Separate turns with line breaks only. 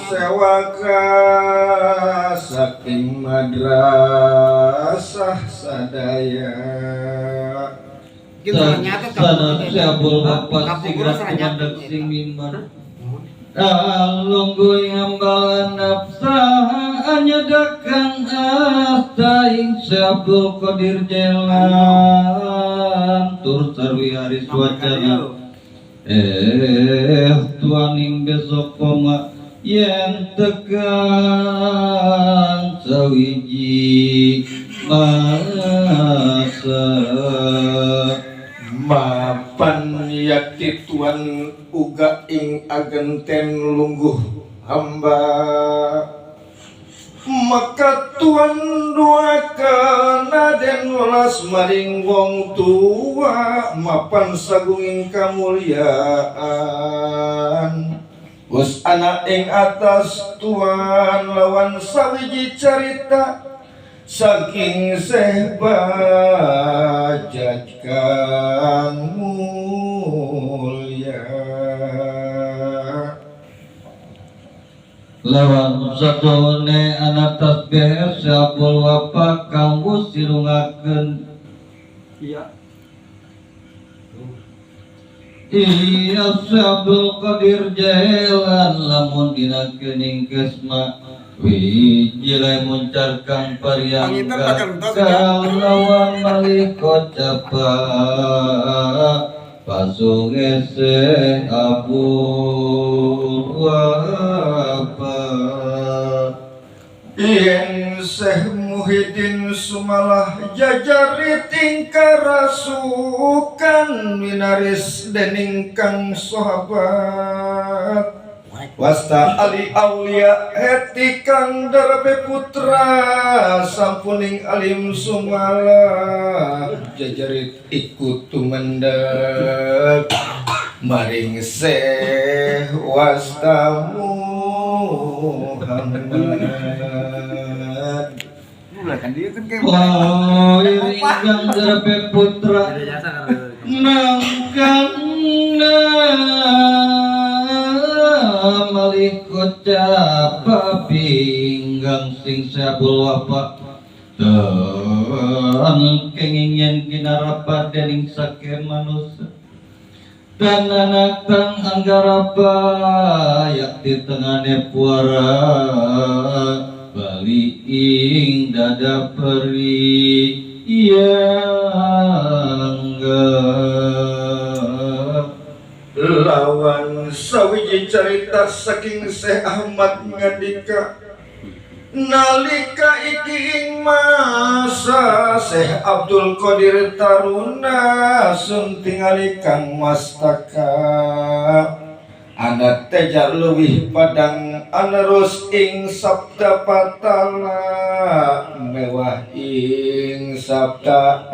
sewaka saking madrasah sadaya
sana siapul bapak sigrat kumandak sing mimbar alunggu ngambalan nafsah nyadakan astain siapul qadir jalan tur sarwi haris wacana tuaning besok koma yang tekan sawiji masa
mapan yakti tuan uga ing agenten lungguh hamba maka tuan doakan aden welas maring wong tua mapan sagunging kamulyaan Gus anak ing atas tuan lawan sawiji carita saking Syekh Bajaj kang mulya
lawan satone anak tasbih siapul wapak kanggo sirungakeun iya sabul qadir jalan lamun dina kening kesma wijile muncarkan paryangga kalawan malih kocapa pasungese abu wapa
yen Syekh Muhyiddin Sumalah jajari tingkah rasukan minaris dening kang sahabat wasta ali aulia heti kang darbe putra sampuning alim Sumalah jajari ikut tumendek maring Syekh wasta Muhammad
oh ingkang darbe putra nangkang malih kocapa pinggang sing sabul wapa dan kengingen kinarapa dening sake manusia dan anak kang anggarapa yakti tengane puara bali ing dada peri yangga
lawan sawiji carita saking Syekh Ahmad ngandika nalika iki ing masa Syekh Abdul Qadir taruna sun tingali kang mastaka anak tejar leuwih padang anerus ing sabda patala mewah ing sabda